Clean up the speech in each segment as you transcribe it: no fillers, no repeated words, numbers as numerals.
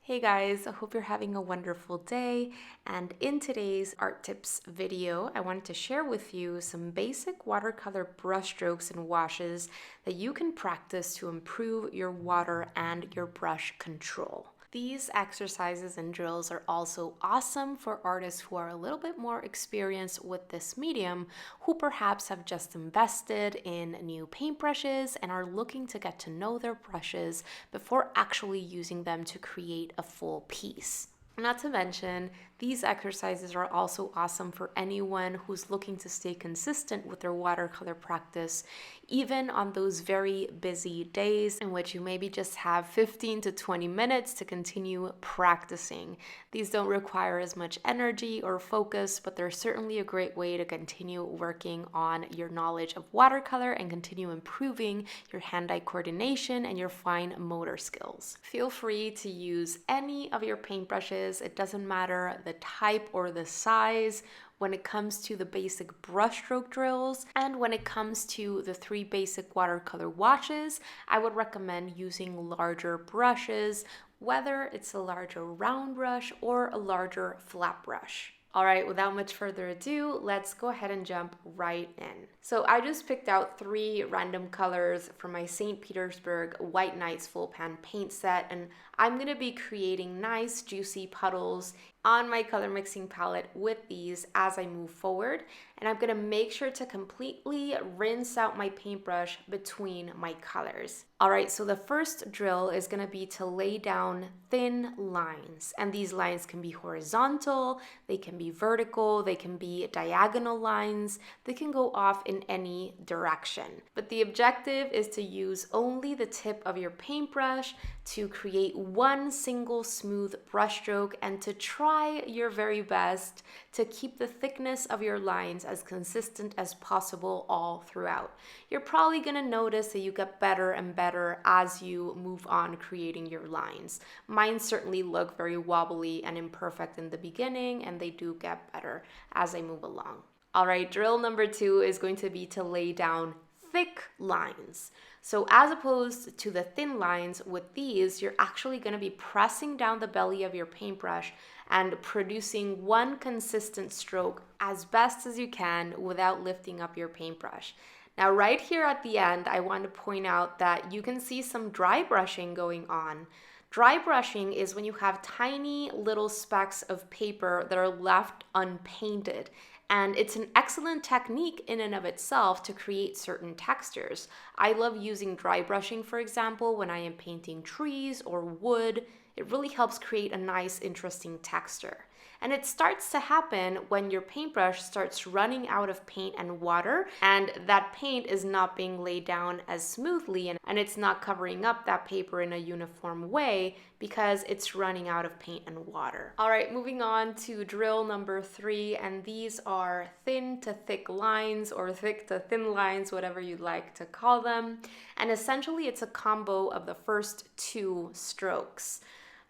Hey guys, I hope you're having a wonderful day. And in today's art tips video, I wanted to share with you some basic watercolor brushstrokes and washes that you can practice to improve your water and your brush control. These exercises and drills are also awesome for artists who are a little bit more experienced with this medium, who perhaps have just invested in new paintbrushes and are looking to get to know their brushes before actually using them to create a full piece. Not to mention, these exercises are also awesome for anyone who's looking to stay consistent with their watercolor practice, even on those very busy days in which you maybe just have 15 to 20 minutes to continue practicing. These don't require as much energy or focus, but they're certainly a great way to continue working on your knowledge of watercolor and continue improving your hand-eye coordination and your fine motor skills. Feel free to use any of your paintbrushes. It doesn't matter the type or the size when it comes to the basic brushstroke drills, and when it comes to the 3 basic watercolor washes, I would recommend using larger brushes, whether it's a larger round brush or a larger flat brush. All right, without much further ado, let's go ahead and jump right in. So I just picked out 3 random colors for my St. Petersburg White Nights full pan paint set, and I'm gonna be creating nice juicy puddles on my color mixing palette with these as I move forward. And I'm gonna make sure to completely rinse out my paintbrush between my colors. All right, so the first drill is gonna be to lay down thin lines. And these lines can be horizontal, they can be vertical, they can be diagonal lines, they can go off in any direction. But the objective is to use only the tip of your paintbrush to create one single smooth brushstroke and to try your very best to keep the thickness of your lines as consistent as possible all throughout. You're probably going to notice that you get better and better as you move on creating your lines. Mine certainly look very wobbly and imperfect in the beginning, and they do get better as I move along. All right, drill number 2 is going to be to lay down thick lines. So as opposed to the thin lines with these, you're actually going to be pressing down the belly of your paintbrush and producing one consistent stroke as best as you can without lifting up your paintbrush. Now right here at the end, I want to point out that you can see some dry brushing going on. Dry brushing is when you have tiny little specks of paper that are left unpainted. And it's an excellent technique in and of itself to create certain textures. I love using dry brushing, for example, when I am painting trees or wood. It really helps create a nice, interesting texture. And it starts to happen when your paintbrush starts running out of paint and water, and that paint is not being laid down as smoothly, and it's not covering up that paper in a uniform way because it's running out of paint and water. All right, moving on to drill number 3, and these are thin to thick lines or thick to thin lines, whatever you'd like to call them. And essentially it's a combo of the first 2 strokes.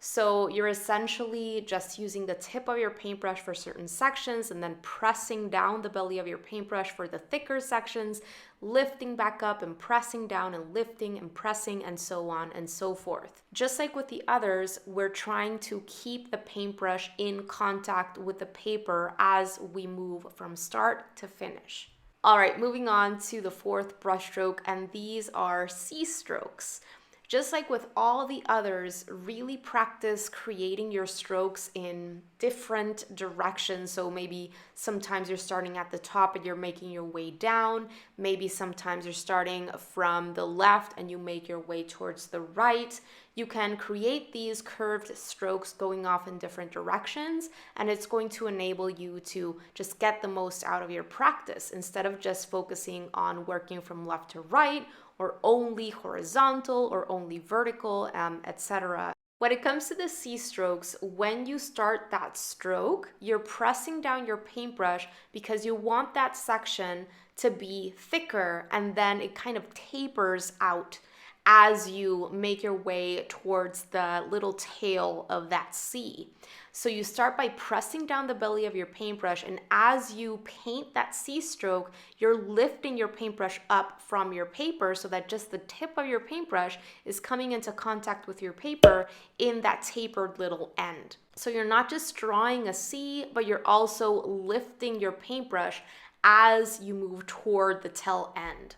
So you're essentially just using the tip of your paintbrush for certain sections and then pressing down the belly of your paintbrush for the thicker sections, lifting back up and pressing down and lifting and pressing, and so on and so forth. Just like with the others, we're trying to keep the paintbrush in contact with the paper as we move from start to finish. All right, moving on to the 4th brushstroke, and these are C strokes. Just like with all the others, really practice creating your strokes in different directions. So maybe sometimes you're starting at the top and you're making your way down. Maybe sometimes you're starting from the left and you make your way towards the right. You can create these curved strokes going off in different directions, and it's going to enable you to just get the most out of your practice instead of just focusing on working from left to right or only horizontal or only vertical, etc. When it comes to the C strokes, when you start that stroke, you're pressing down your paintbrush because you want that section to be thicker, and then it kind of tapers out. as you make your way towards the little tail of that C. So you start by pressing down the belly of your paintbrush, and as you paint that C stroke, you're lifting your paintbrush up from your paper so that just the tip of your paintbrush is coming into contact with your paper in that tapered little end. So you're not just drawing a C, but you're also lifting your paintbrush as you move toward the tail end.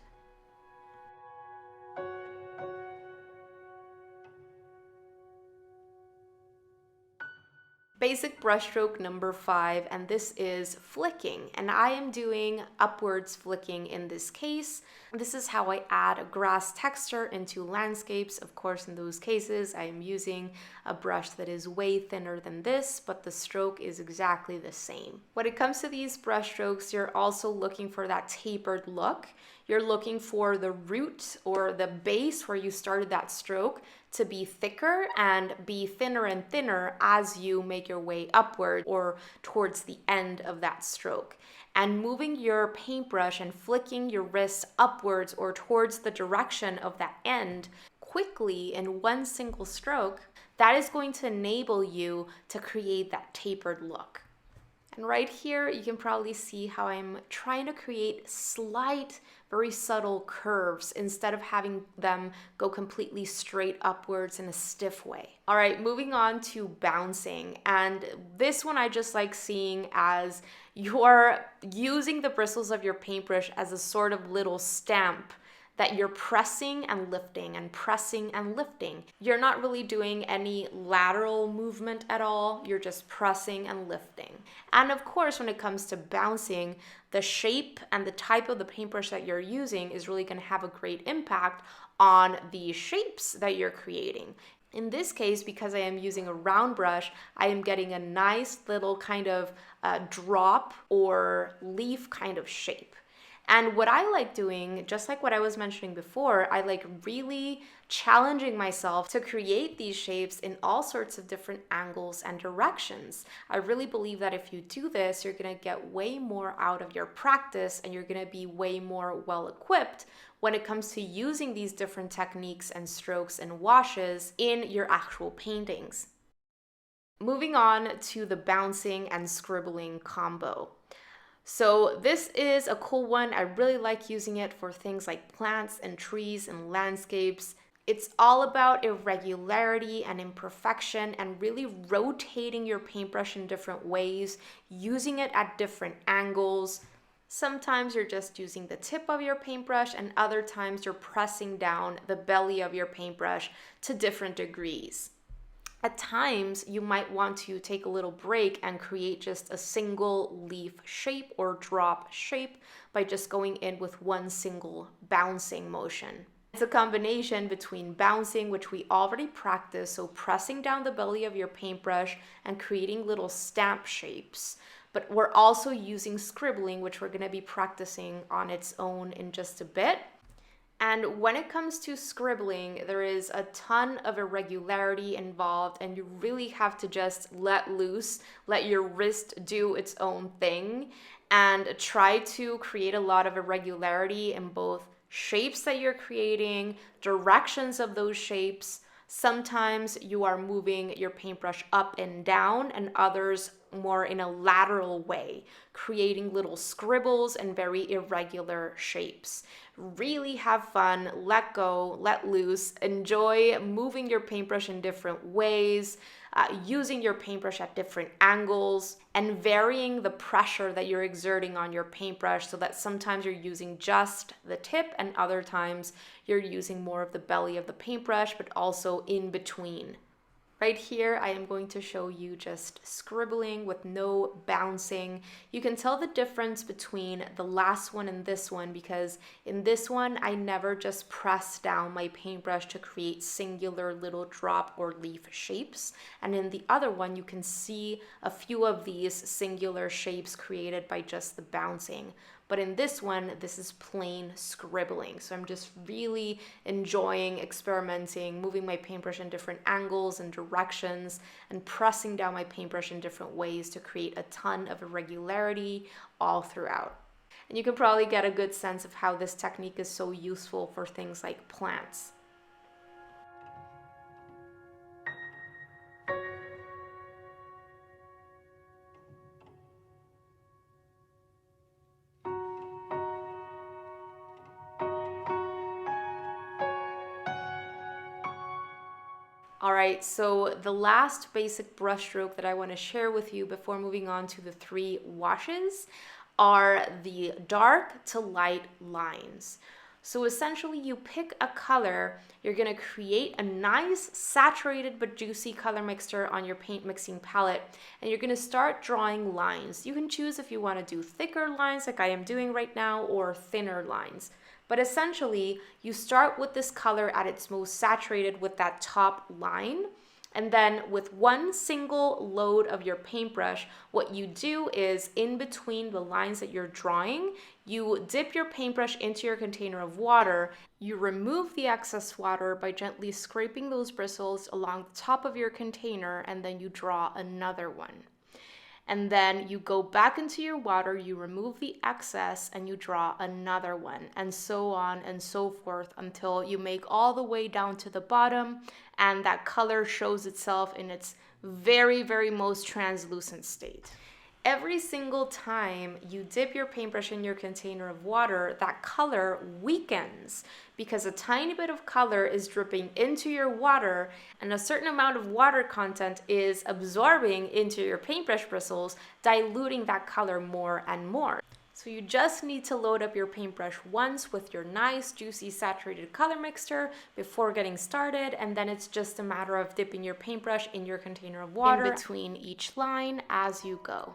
Basic brushstroke number 5, and this is flicking, and I am doing upwards flicking in this case. This is how I add a grass texture into landscapes. Of course, in those cases, I am using a brush that is way thinner than this, but the stroke is exactly the same. When it comes to these brushstrokes, you're also looking for that tapered look. You're looking for the root or the base where you started that stroke to be thicker and be thinner and thinner as you make your way upward or towards the end of that stroke. And moving your paintbrush and flicking your wrist upwards or towards the direction of that end quickly in one single stroke, that is going to enable you to create that tapered look. And right here, you can probably see how I'm trying to create slight, very subtle curves instead of having them go completely straight upwards in a stiff way. All right, moving on to bouncing. And this one I just like seeing as you're using the bristles of your paintbrush as a sort of little stamp that you're pressing and lifting and pressing and lifting. You're not really doing any lateral movement at all. You're just pressing and lifting. And of course, when it comes to bouncing, the shape and the type of the paintbrush that you're using is really going to have a great impact on the shapes that you're creating. In this case, because I am using a round brush, I am getting a nice little kind of drop or leaf kind of shape. And what I like doing, just like what I was mentioning before, I like really challenging myself to create these shapes in all sorts of different angles and directions. I really believe that if you do this, you're going to get way more out of your practice and you're going to be way more well equipped when it comes to using these different techniques and strokes and washes in your actual paintings. Moving on to the bouncing and scribbling combo. So this is a cool one. I really like using it for things like plants and trees and landscapes. It's all about irregularity and imperfection and really rotating your paintbrush in different ways, using it at different angles. Sometimes you're just using the tip of your paintbrush and other times you're pressing down the belly of your paintbrush to different degrees. At times, you might want to take a little break and create just a single leaf shape or drop shape by just going in with one single bouncing motion. It's a combination between bouncing, which we already practiced, so pressing down the belly of your paintbrush and creating little stamp shapes. But we're also using scribbling, which we're going to be practicing on its own in just a bit. And when it comes to scribbling, there is a ton of irregularity involved and you really have to just let loose, let your wrist do its own thing and try to create a lot of irregularity in both shapes that you're creating, directions of those shapes. Sometimes you are moving your paintbrush up and down and others more in a lateral way, creating little scribbles and very irregular shapes. Really have fun, let go, let loose, enjoy moving your paintbrush in different ways, using your paintbrush at different angles, and varying the pressure that you're exerting on your paintbrush so that sometimes you're using just the tip and other times you're using more of the belly of the paintbrush, but also in between. Right here, I am going to show you just scribbling with no bouncing. You can tell the difference between the last one and this one because in this one, I never just press down my paintbrush to create singular little drop or leaf shapes. And in the other one, you can see a few of these singular shapes created by just the bouncing. But in this one, this is plain scribbling. So I'm just really enjoying experimenting, moving my paintbrush in different angles and directions, and pressing down my paintbrush in different ways to create a ton of irregularity all throughout. And you can probably get a good sense of how this technique is so useful for things like plants. All right, so the last basic brushstroke that I want to share with you before moving on to the 3 washes are the dark to light lines. So essentially you pick a color, you're going to create a nice saturated but juicy color mixture on your paint mixing palette, and you're going to start drawing lines. You can choose if you want to do thicker lines like I am doing right now or thinner lines. But essentially, you start with this color at its most saturated with that top line. And then with one single load of your paintbrush, what you do is in between the lines that you're drawing, you dip your paintbrush into your container of water. You remove the excess water by gently scraping those bristles along the top of your container, and then you draw another one. And then you go back into your water, you remove the excess, and you draw another one, and so on and so forth until you make all the way down to the bottom and that color shows itself in its very, very most translucent state. Every single time you dip your paintbrush in your container of water, that color weakens because a tiny bit of color is dripping into your water and a certain amount of water content is absorbing into your paintbrush bristles, diluting that color more and more. So you just need to load up your paintbrush once with your nice, juicy, saturated color mixture before getting started, and then it's just a matter of dipping your paintbrush in your container of water in between each line as you go.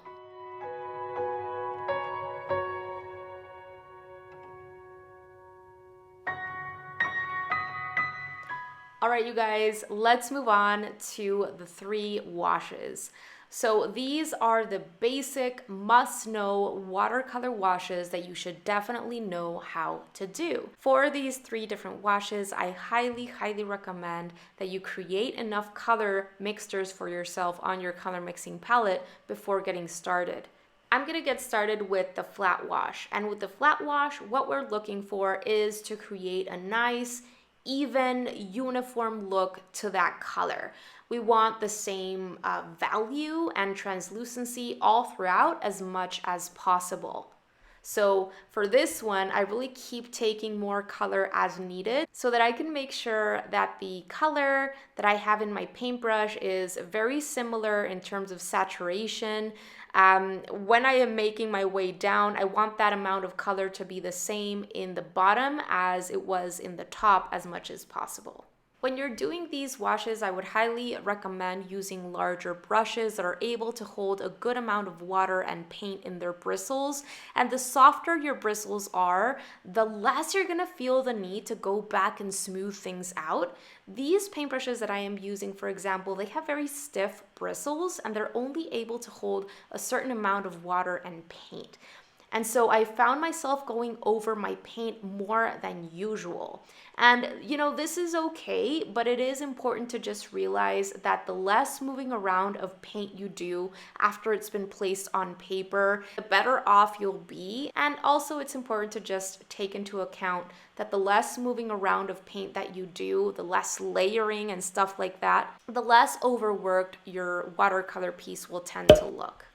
All right, you guys, let's move on to the 3 washes. So these are the basic must-know watercolor washes that you should definitely know how to do. For these 3 different washes, I highly, highly recommend that you create enough color mixtures for yourself on your color mixing palette before getting started. I'm gonna get started with the flat wash. And with the flat wash, what we're looking for is to create a nice, even, uniform look to that color. We want the same value and translucency all throughout as much as possible. So for this one, I really keep taking more color as needed so that I can make sure that the color that I have in my paintbrush is very similar in terms of saturation. When I am making my way down, I want that amount of color to be the same in the bottom as it was in the top as much as possible. When you're doing these washes, I would highly recommend using larger brushes that are able to hold a good amount of water and paint in their bristles. And the softer your bristles are, the less you're gonna feel the need to go back and smooth things out. These paintbrushes that I am using, for example, they have very stiff bristles and they're only able to hold a certain amount of water and paint. And so I found myself going over my paint more than usual. And you know, this is okay, but it is important to just realize that the less moving around of paint you do after it's been placed on paper, the better off you'll be. And also it's important to just take into account that the less moving around of paint that you do, the less layering and stuff like that, the less overworked your watercolor piece will tend to look.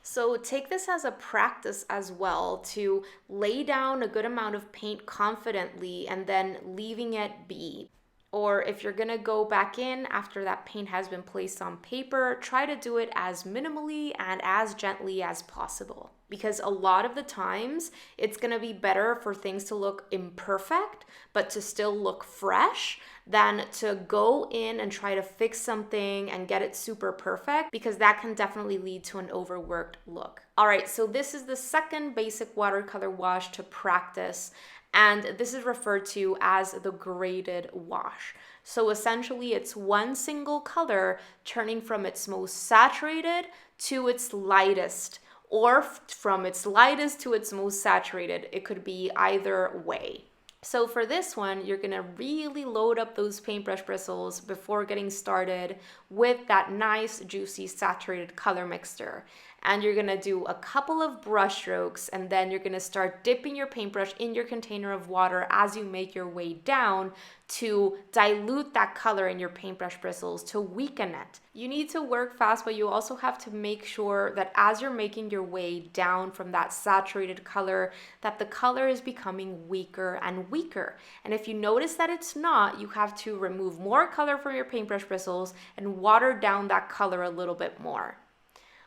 So take this as a practice as well to lay down a good amount of paint confidently and then leaving it be. Or if you're gonna go back in after that paint has been placed on paper, try to do it as minimally and as gently as possible. Because a lot of the times it's gonna be better for things to look imperfect, but to still look fresh than to go in and try to fix something and get it super perfect, because that can definitely lead to an overworked look. All right, so this is the second basic watercolor wash to practice, and this is referred to as the graded wash. So essentially it's one single color turning from its most saturated to its lightest, or from its lightest to its most saturated. It could be either way. So for this one, you're gonna really load up those paintbrush bristles before getting started with that nice, juicy, saturated color mixture. and you're gonna do a couple of brush strokes, and then you're gonna start dipping your paintbrush in your container of water as you make your way down to dilute that color in your paintbrush bristles, to weaken it. You need to work fast, but you also have to make sure that as you're making your way down from that saturated color, that the color is becoming weaker and weaker. And if you notice that it's not, you have to remove more color from your paintbrush bristles and water down that color a little bit more.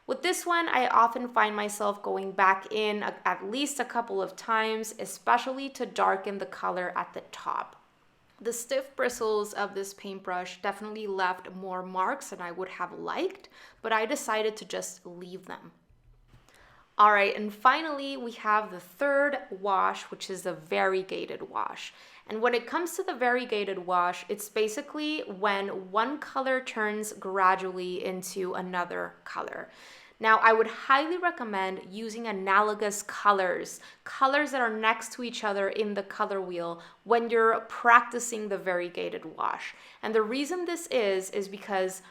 With this one, I often find myself going back in at least a couple of times, especially to darken the color at the top. The stiff bristles of this paintbrush definitely left more marks than I would have liked, but I decided to just leave them. All right, and finally we have the third wash, which is the variegated wash. And when it comes to the variegated wash, it's basically when one color turns gradually into another color. Now, I would highly recommend using analogous colors that are next to each other in the color wheel when you're practicing the variegated wash. And the reason this is because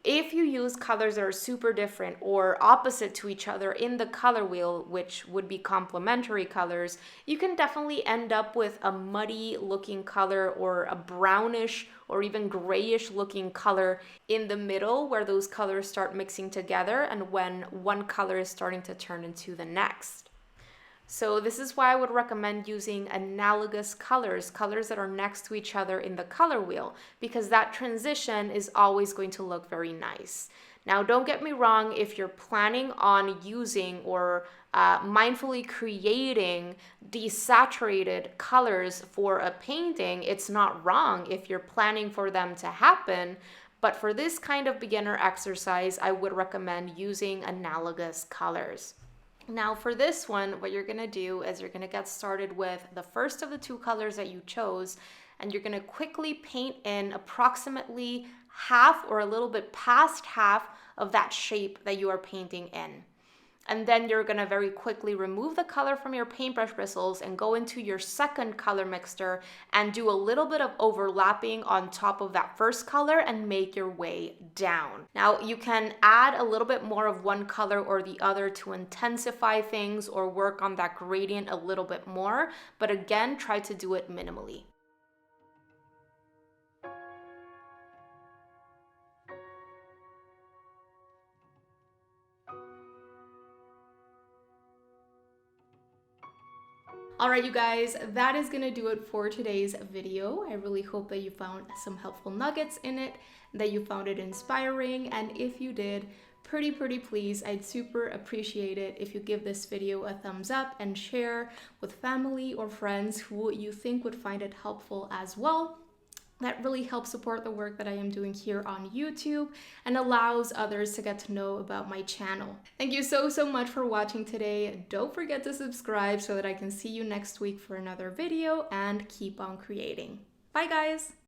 if you use colors that are super different or opposite to each other in the color wheel, which would be complementary colors, you can definitely end up with a muddy looking color or a brownish or even grayish looking color in the middle where those colors start mixing together and when one color is starting to turn into the next. So this is why I would recommend using analogous colors that are next to each other in the color wheel, because that transition is always going to look very nice. Now, don't get me wrong, if you're planning on using or mindfully creating desaturated colors for a painting, it's not wrong if you're planning for them to happen. But for this kind of beginner exercise, I would recommend using analogous colors. Now for this one, what you're gonna do is you're gonna get started with the first of the two colors that you chose, and you're gonna quickly paint in approximately half or a little bit past half of that shape that you are painting in. And then you're gonna very quickly remove the color from your paintbrush bristles and go into your second color mixture and do a little bit of overlapping on top of that first color and make your way down. Now you can add a little bit more of one color or the other to intensify things or work on that gradient a little bit more, but again, try to do it minimally. All right, you guys, that is gonna do it for today's video. I really hope that you found some helpful nuggets in it, that you found it inspiring, and if you did, pretty please, I'd super appreciate it if you give this video a thumbs up and share with family or friends who you think would find it helpful as well. That really helps support the work that I am doing here on YouTube and allows others to get to know about my channel. Thank you so much for watching today. Don't forget to subscribe so that I can see you next week for another video, and keep on creating. Bye guys!